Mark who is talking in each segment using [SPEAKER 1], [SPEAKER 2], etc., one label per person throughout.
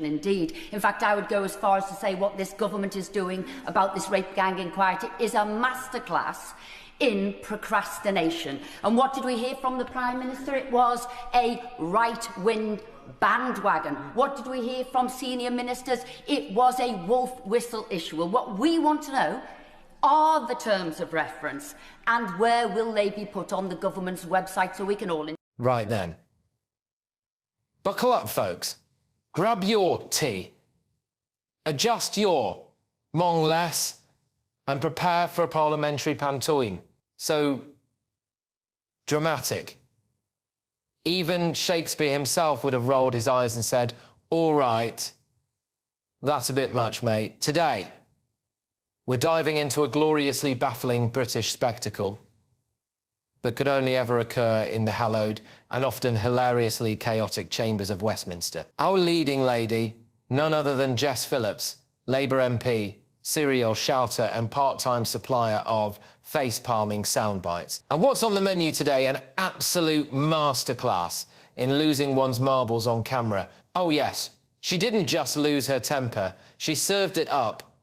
[SPEAKER 1] Indeed. In fact, I would go as far as to say what this government is doing about this rape gang inquiry is a masterclass in procrastination. And what did we hear from the Prime Minister? It was a right-wing bandwagon. What did we hear from senior ministers? It was a wolf whistle issue. Well, what we want to know are the terms of reference and where will they be put on the government's website so we can all...
[SPEAKER 2] Right then. Buckle up, folks. Grab your tea, adjust your long lass, and prepare for a parliamentary pantomime. So dramatic. Even Shakespeare himself would have rolled his eyes and said, "All right, that's a bit much, mate." Today, we're diving into a gloriously baffling British spectacle that could only ever occur in the hallowed and often hilariously chaotic chambers of Westminster. Our leading lady, none other than Jess Phillips, Labour MP, serial shouter and part-time supplier of face-palming soundbites. And what's on the menu today? An absolute masterclass in losing one's marbles on camera. Oh yes, she didn't just lose her temper, she served it up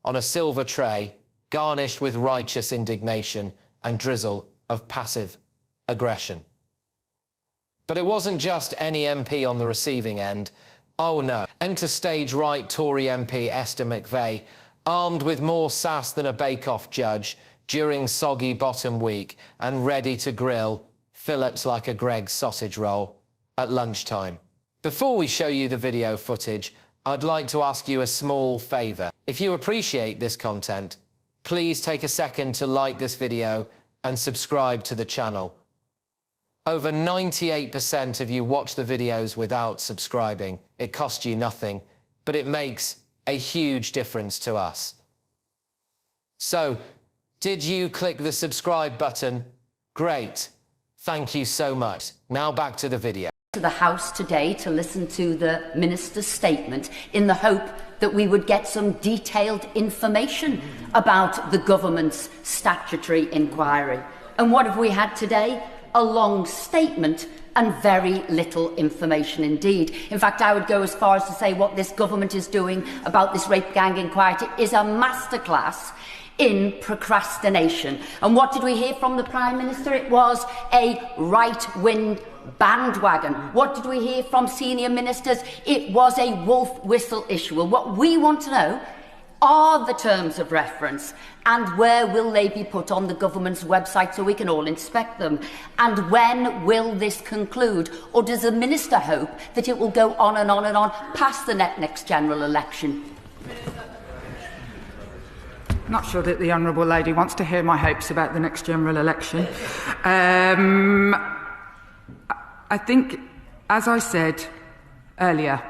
[SPEAKER 2] on a silver tray, garnished with righteous indignation and drizzle of passive aggression. But it wasn't just any MP on the receiving end. Oh no. Enter stage right Tory MP Esther McVeigh, armed with more sass than a bake-off judge during soggy bottom week and ready to grill Phillips like a Greggs sausage roll at lunchtime. Before we show you the video footage, I'd like to ask you a small favour. If you appreciate this content, please take a second to like this video and subscribe to the channel. Over 98% of you watch the videos without subscribing. It costs you nothing, but it makes a huge difference to us. So, did you click the subscribe button? Great. Thank you so much. Now back to the video.
[SPEAKER 1] To the House today to listen to the Minister's statement in the hope that we would get some detailed information about the government's statutory inquiry. And what have we had today? A long statement and very little information indeed. In fact, I would go as far as to say what this government is doing about this rape gang inquiry is a masterclass in procrastination. And what did we hear from the Prime Minister? It was a right-wing bandwagon. What did we hear from senior ministers? It was a wolf whistle issue. Well, what we want to know are the terms of reference and where will they be put on the government's website so we can all inspect them? And when will this conclude? Or does the Minister hope that it will go on and on and on past the next general election?
[SPEAKER 3] Not sure that the Honourable Lady wants to hear my hopes about the next general election. I think, as I said earlier,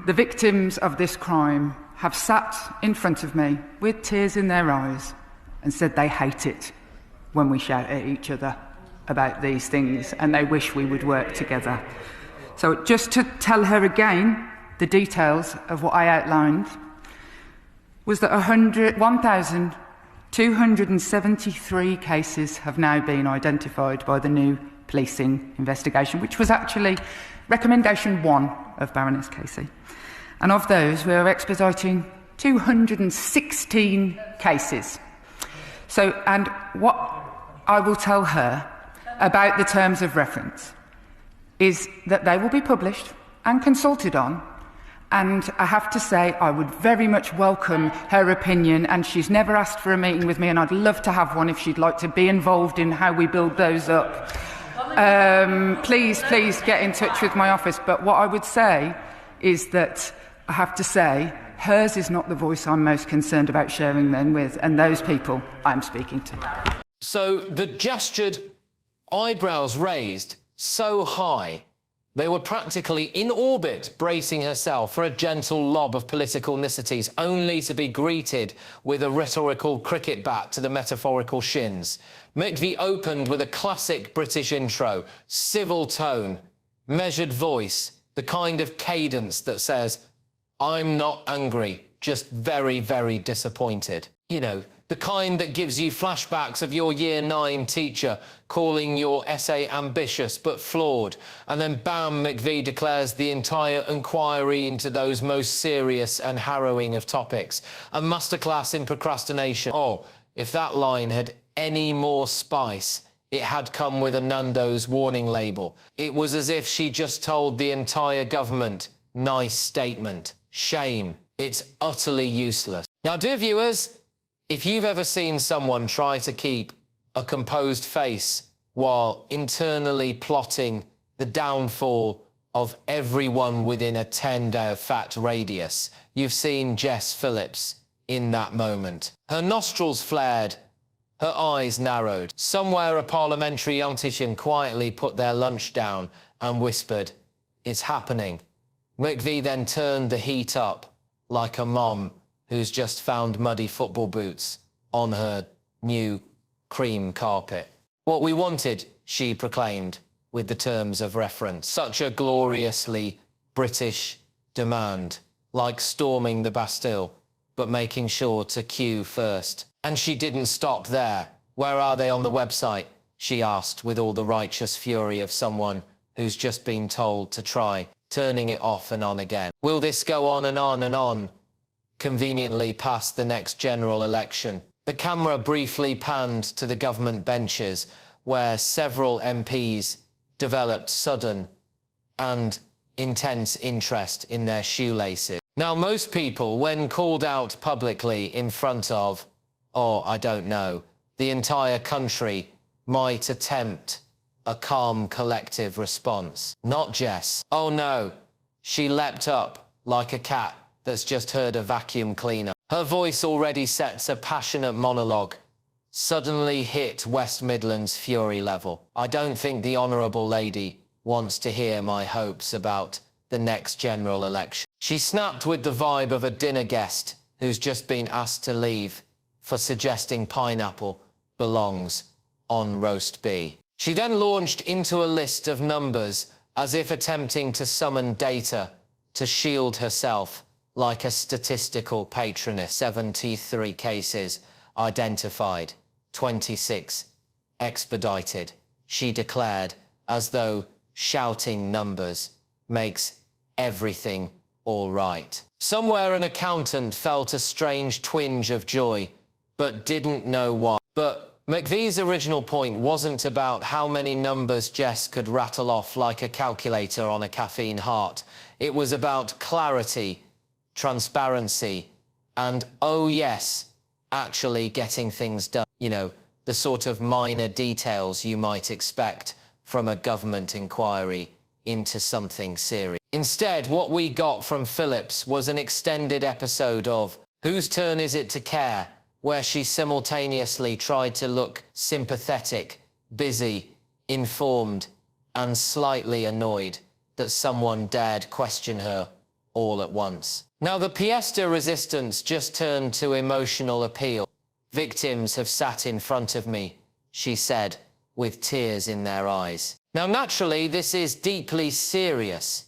[SPEAKER 3] the victims of this crime have sat in front of me with tears in their eyes and said they hate it when we shout at each other about these things and they wish we would work together. So just to tell her again the details of what I outlined was that 1,273 cases have now been identified by the new policing investigation, which was actually recommendation 1 of Baroness Casey. And of those, we are expediting 216 cases. So, and what I will tell her about the terms of reference is that they will be published and consulted on. And I have to say, I would very much welcome her opinion, and she's never asked for a meeting with me, and I'd love to have one if she'd like to be involved in how we build those up. Please get in touch with my office. But what I would say is that I have to say, hers is not the voice I'm most concerned about sharing then with, and those people I'm speaking to.
[SPEAKER 2] So the gestured eyebrows raised so high, they were practically in orbit, bracing herself for a gentle lob of political niceties, only to be greeted with a rhetorical cricket bat to the metaphorical shins. McVie opened with a classic British intro, civil tone, measured voice, the kind of cadence that says, I'm not angry, just very, very disappointed. You know, the kind that gives you flashbacks of your Year 9 teacher calling your essay ambitious but flawed, and then bam, McVie declares the entire inquiry into those most serious and harrowing of topics. A masterclass in procrastination. Oh, if that line had any more spice, it had come with a Nando's warning label. It was as if she just told the entire government, nice statement. Shame. It's utterly useless. Now, dear viewers, if you've ever seen someone try to keep a composed face while internally plotting the downfall of everyone within a 10-day fat radius, you've seen Jess Phillips in that moment. Her nostrils flared, her eyes narrowed. Somewhere a parliamentary politician quietly put their lunch down and whispered, "It's happening." McVie then turned the heat up like a mom who's just found muddy football boots on her new cream carpet. "What we wanted," she proclaimed with the terms of reference. Such a gloriously British demand, like storming the Bastille, but making sure to queue first. And she didn't stop there. "Where are they on the website?" she asked with all the righteous fury of someone who's just been told to try turning it off and on again. Will this go on and on and on, conveniently past the next general election? The camera briefly panned to the government benches, where several MPs developed sudden and intense interest in their shoelaces. Now, most people, when called out publicly in front of, or I don't know, the entire country, might attempt a calm, collective response. Not Jess. Oh no, she leapt up like a cat that's just heard a vacuum cleaner. Her voice already sets a passionate monologue, suddenly hit West Midlands fury level. "I don't think the honourable lady wants to hear my hopes about the next general election." She snapped with the vibe of a dinner guest who's just been asked to leave for suggesting pineapple belongs on roast beef. She then launched into a list of numbers as if attempting to summon data to shield herself like a statistical patroness. 73 cases identified, 26 expedited, she declared, as though shouting numbers makes everything all right. Somewhere an accountant felt a strange twinge of joy, but didn't know why. But McVie's original point wasn't about how many numbers Jess could rattle off like a calculator on a caffeine heart. It was about clarity, transparency, and, oh yes, actually getting things done. You know, the sort of minor details you might expect from a government inquiry into something serious. Instead, what we got from Phillips was an extended episode of Whose Turn Is It to Care?, where she simultaneously tried to look sympathetic, busy, informed, and slightly annoyed that someone dared question her all at once. Now, the pièce de résistance just turned to emotional appeal. "Victims have sat in front of me," she said, with tears in their eyes. Now, naturally, this is deeply serious.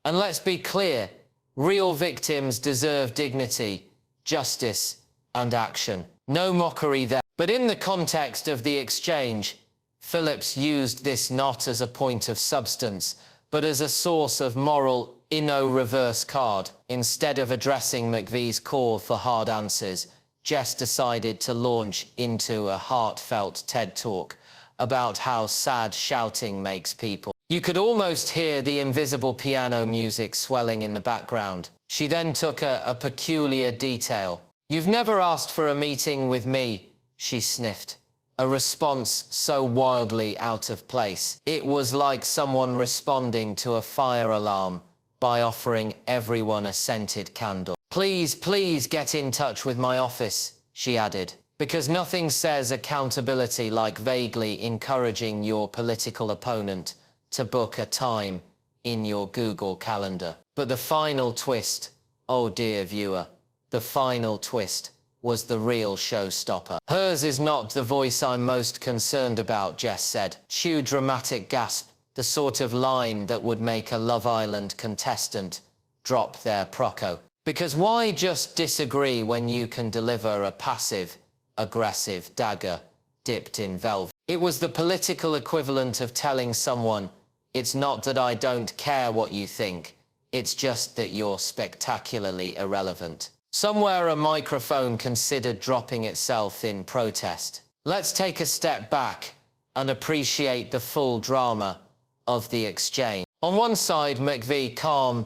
[SPEAKER 2] And let's be clear, real victims deserve dignity, justice, and action. No mockery there. But in the context of the exchange, Phillips used this not as a point of substance, but as a source of moral reverse card. Instead of addressing McVie's call for hard answers, Jess decided to launch into a heartfelt TED Talk about how sad shouting makes people. You could almost hear the invisible piano music swelling in the background. She then took a peculiar detail. "You've never asked for a meeting with me," she sniffed, a response so wildly out of place. It was like someone responding to a fire alarm by offering everyone a scented candle. "Please, please get in touch with my office," she added, because nothing says accountability like vaguely encouraging your political opponent to book a time in your Google Calendar. But the final twist, oh dear viewer, the final twist was the real showstopper. "Hers is not the voice I'm most concerned about," Jess said. Cue dramatic gasp, the sort of line that would make a Love Island contestant drop their Proco. Because why just disagree when you can deliver a passive-aggressive dagger dipped in velvet? It was the political equivalent of telling someone, it's not that I don't care what you think, it's just that you're spectacularly irrelevant. Somewhere a microphone considered dropping itself in protest. Let's take a step back and appreciate the full drama of the exchange. On one side, McVie, calm,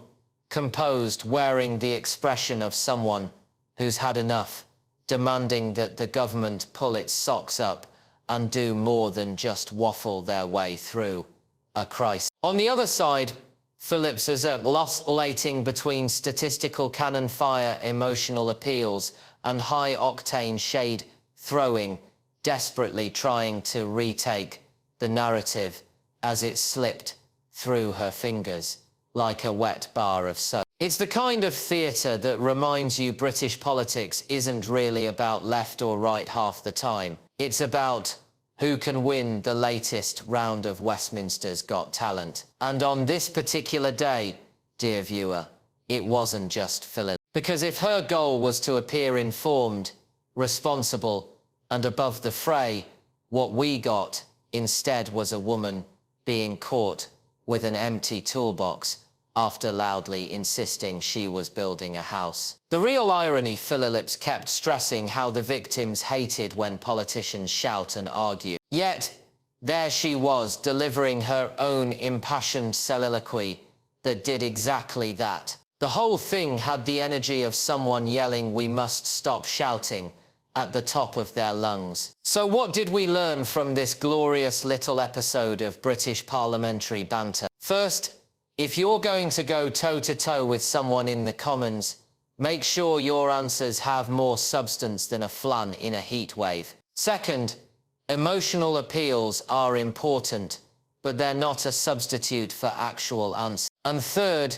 [SPEAKER 2] composed, wearing the expression of someone who's had enough, demanding that the government pull its socks up and do more than just waffle their way through a crisis. On the other side, Phillips is oscillating between statistical cannon fire, emotional appeals, and high-octane shade-throwing, desperately trying to retake the narrative as it slipped through her fingers like a wet bar of soap. It's the kind of theatre that reminds you British politics isn't really about left or right half the time. It's about who can win the latest round of Westminster's Got Talent. And on this particular day, dear viewer, it wasn't just Phillips. Because if her goal was to appear informed, responsible, and above the fray, what we got instead was a woman being caught with an empty toolbox after loudly insisting she was building a house. The real irony, Phillips kept stressing how the victims hated when politicians shout and argue. Yet, there she was, delivering her own impassioned soliloquy that did exactly that. The whole thing had the energy of someone yelling, "We must stop shouting," at the top of their lungs. So what did we learn from this glorious little episode of British parliamentary banter? First, if you're going to go toe-to-toe with someone in the Commons, make sure your answers have more substance than a flan in a heatwave. Second, emotional appeals are important, but they're not a substitute for actual answers. And third,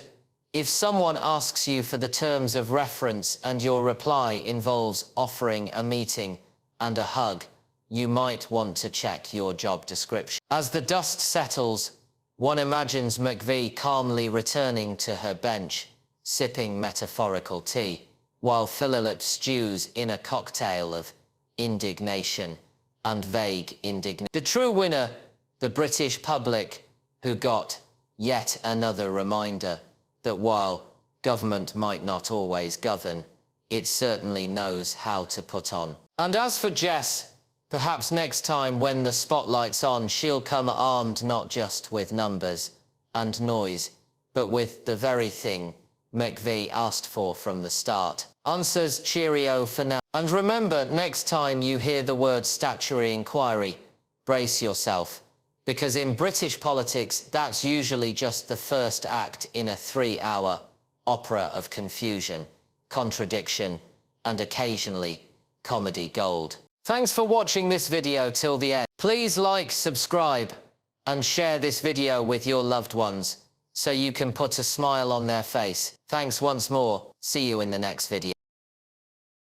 [SPEAKER 2] if someone asks you for the terms of reference and your reply involves offering a meeting and a hug, you might want to check your job description. As the dust settles, one imagines McVie calmly returning to her bench, sipping metaphorical tea, while Phillips stews in a cocktail of indignation and vague indignation. The true winner, the British public, who got yet another reminder that while government might not always govern, it certainly knows how to put on. And as for Jess, perhaps next time when the spotlight's on, she'll come armed not just with numbers and noise, but with the very thing McVie asked for from the start. Answers, cheerio for now. And remember, next time you hear the word statutory inquiry, brace yourself. Because in British politics, that's usually just the first act in a 3-hour opera of confusion, contradiction, and occasionally comedy gold. Thanks for watching this video till the end. Please like, subscribe, and share this video with your loved ones so you can put a smile on their face. Thanks once more. See you in the next video.